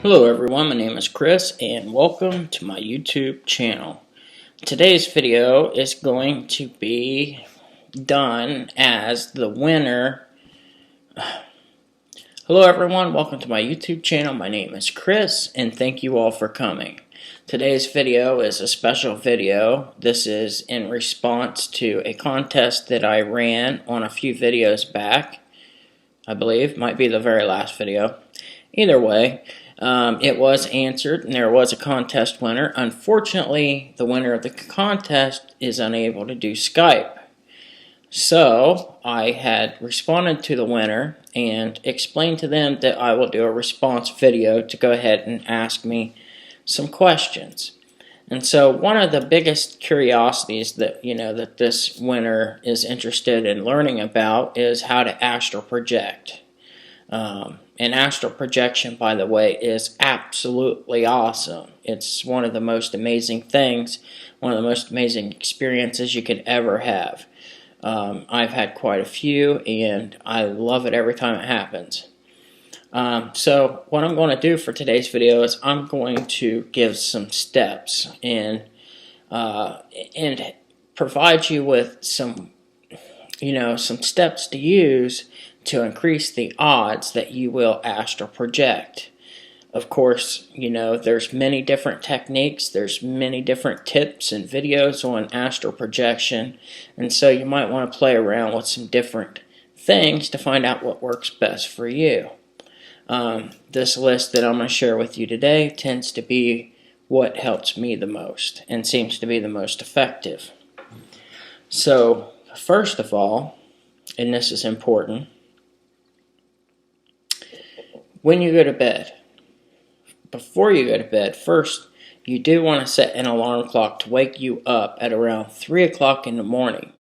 Hello everyone, my name is Chris and welcome to my YouTube channel. Today's video is going to be done as the winner. Hello everyone, welcome to my YouTube channel. My name is Chris and thank you all for coming. Today's video is a special video. This is in response to a contest that I ran on a few videos back. I believe, might be the very last video. Either way, it was answered and there was a contest winner. Unfortunately, the winner of the contest is unable to do Skype. So, I had responded to the winner and explained to them that I will do a response video to go ahead and ask me some questions. And so one of the biggest curiosities that that this winner is interested in learning about is how to astral project. And astral projection, by the way, is absolutely awesome. It's one of the most amazing things, one of the most amazing experiences you could ever have. I've had quite a few, and I love it every time it happens. So what I'm going to do for today's video is I'm going to give some steps and provide you with some steps to use to increase the odds that you will astral project. Of course, there's many different techniques, there's many different tips and videos on astral projection, and so you might want to play around with some different things to find out what works best for you. This list that I'm going to share with you today tends to be what helps me the most and seems to be the most effective. So, first of all, and this is important, when you go to bed, before you go to bed, first you do want to set an alarm clock to wake you up at around 3 o'clock in the morning.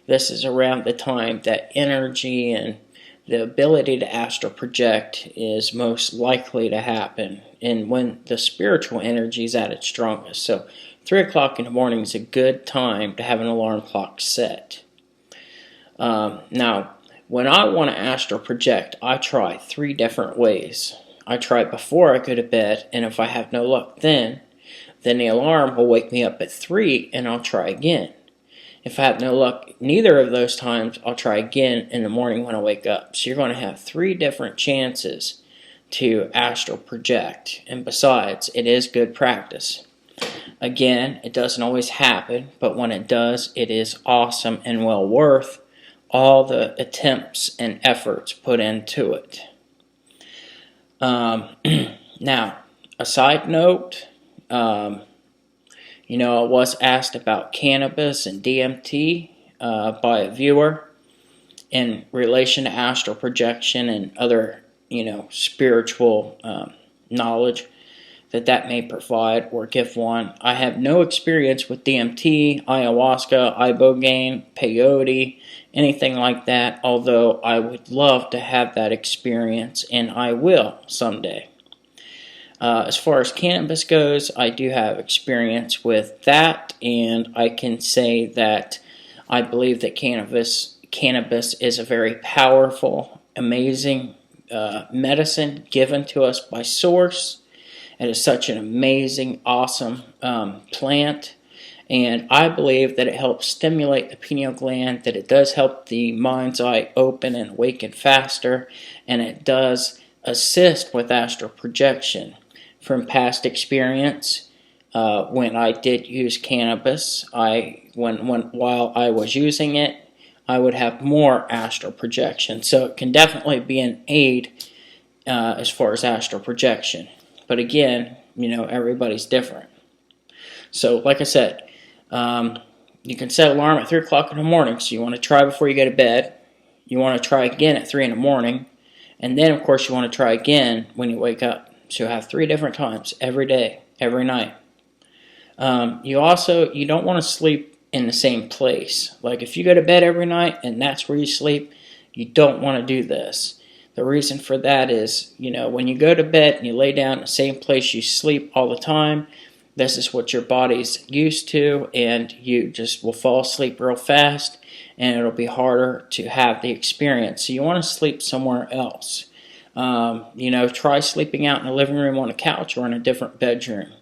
This is around the time that energy and the ability to astral project is most likely to happen, and when the spiritual energy is at its strongest. So 3 o'clock in the morning is a good time to have an alarm clock set. Now, when I want to astral project, I try 3 different ways. I try it before I go to bed, and if I have no luck then the alarm will wake me up at 3 and I'll try again. If I have no luck neither of those times, I'll try again in the morning when I wake up. So you're going to have 3 different chances to astral project. And besides, it is good practice. Again, it doesn't always happen, but when it does, it is awesome and well worth all the attempts and efforts put into it. Now, a side note, I was asked about cannabis and DMT by a viewer in relation to astral projection and other, spiritual knowledge that may provide or give one. I have no experience with DMT, ayahuasca, ibogaine, peyote, anything like that, although I would love to have that experience, and I will someday. As far as cannabis goes, I do have experience with that, and I can say that I believe that cannabis is a very powerful, amazing medicine given to us by Source. It is such an amazing, awesome plant, and I believe that it helps stimulate the pineal gland, that it does help the mind's eye open and awaken faster, and it does assist with astral projection. From past experience, when I did use cannabis, while I was using it, I would have more astral projection. So it can definitely be an aid as far as astral projection. But again, everybody's different. So like I said, you can set an alarm at 3 o'clock in the morning. So you want to try before you go to bed. You want to try again at 3 in the morning. And then, of course, you want to try again when you wake up. So you'll have 3 different times every day, every night. You don't want to sleep in the same place. Like if you go to bed every night and that's where you sleep, you don't want to do this. The reason for that is, when you go to bed and you lay down in the same place you sleep all the time, this is what your body's used to, and you just will fall asleep real fast, and it'll be harder to have the experience. So you want to sleep somewhere else. Try sleeping out in the living room on a couch or in a different bedroom.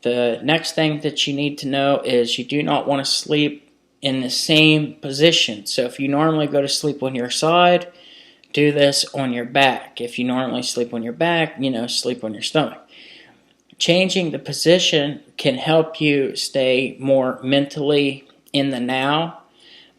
The next thing that you need to know is you do not want to sleep in the same position. So if you normally go to sleep on your side, do this on your back. If you normally sleep on your back, sleep on your stomach. Changing the position can help you stay more mentally in the now,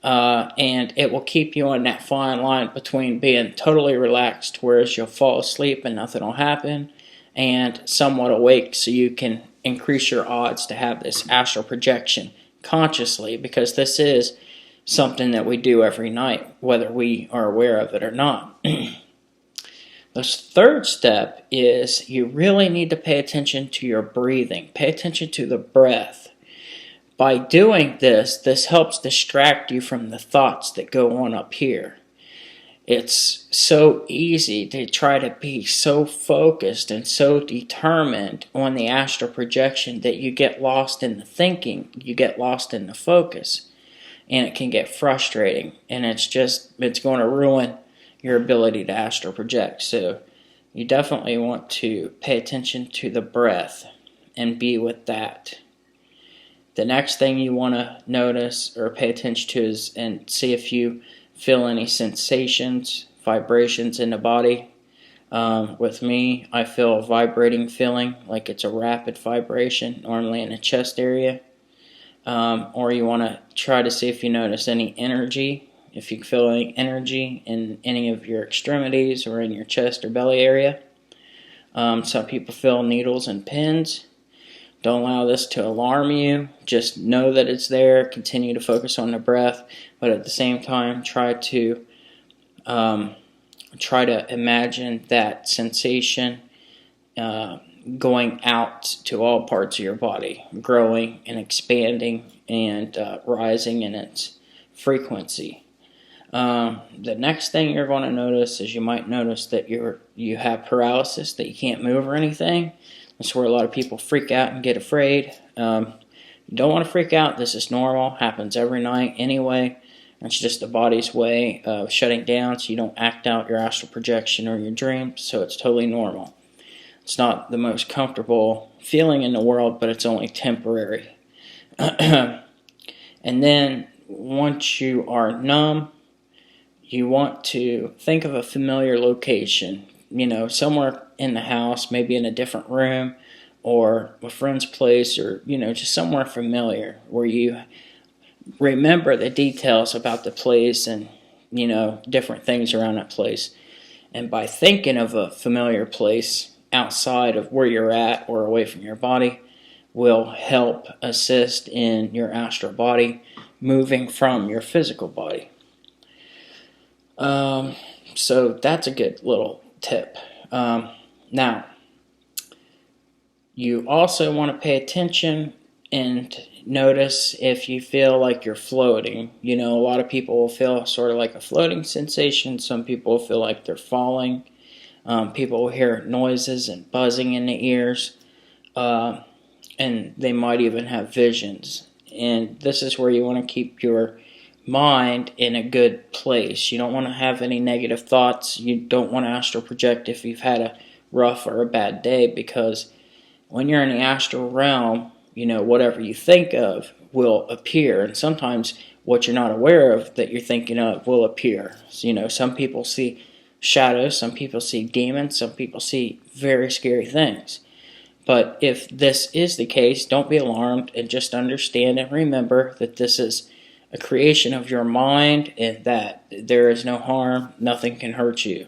and it will keep you on that fine line between being totally relaxed, whereas you'll fall asleep and nothing will happen, and somewhat awake, so you can increase your odds to have this astral projection consciously, because this is something that we do every night, whether we are aware of it or not. The third step is you really need to pay attention to your breathing. Pay attention to the breath. By doing this, this helps distract you from the thoughts that go on up here. It's so easy to try to be so focused and so determined on the astral projection that you get lost in the thinking, you get lost in the focus, and it can get frustrating, and it's going to ruin your ability to astral project. So you definitely want to pay attention to the breath and be with that. The next thing you want to notice or pay attention to is and see if you feel any sensations, vibrations in the body. With me, I feel a vibrating feeling, like it's a rapid vibration, normally in the chest area. Or you want to try to see if you notice any energy. If you feel any energy in any of your extremities or in your chest or belly area. Some people feel needles and pins. Don't allow this to alarm you. Just know that it's there. Continue to focus on the breath, but at the same time, try to imagine that sensation going out to all parts of your body, growing and expanding and rising in its frequency. The next thing you're going to notice is you might notice that you have paralysis, that you can't move or anything. That's where a lot of people freak out and get afraid. You don't want to freak out. This is normal. Happens every night anyway. It's just the body's way of shutting down so you don't act out your astral projection or your dreams. So it's totally normal. It's not the most comfortable feeling in the world, but it's only temporary. And then once you are numb, you want to think of a familiar location, somewhere in the house, maybe in a different room or a friend's place, or, just somewhere familiar where you remember the details about the place and, different things around that place. And by thinking of a familiar place outside of where you're at or away from your body will help assist in your astral body moving from your physical body. So that's a good little tip. Now, you also want to pay attention and notice if you feel like you're floating. A lot of people will feel sort of like a floating sensation. Some people feel like they're falling. People will hear noises and buzzing in the ears. And they might even have visions. And this is where you want to keep your mind in a good place. You don't want to have any negative thoughts. You don't want to astral project if you've had a rough or a bad day, because when you're in the astral realm, whatever you think of will appear, and sometimes what you're not aware of that you're thinking of will appear. So, some people see shadows, some people see demons, some people see very scary things. But if this is the case, don't be alarmed and just understand and remember that this is a creation of your mind and that there is no harm, nothing can hurt you.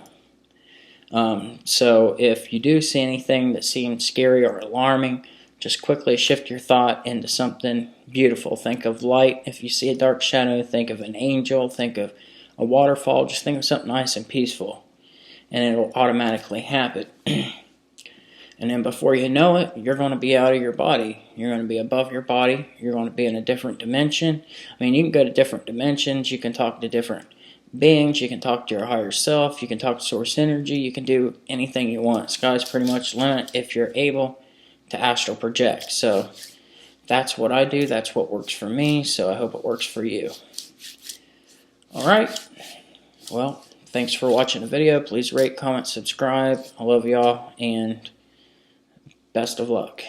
So if you do see anything that seems scary or alarming, just quickly shift your thought into something beautiful. Think of light. If you see a dark shadow, think of an angel, think of a waterfall, just think of something nice and peaceful, and it'll automatically happen. And then before you know it, you're going to be out of your body. You're going to be above your body. You're going to be in a different dimension. You can go to different dimensions. You can talk to different beings. You can talk to your higher self. You can talk to source energy. You can do anything you want. Sky's pretty much the limit if you're able to astral project. So that's what I do. That's what works for me. So I hope it works for you. Alright. Well, thanks for watching the video. Please rate, comment, subscribe. I love y'all, and best of luck.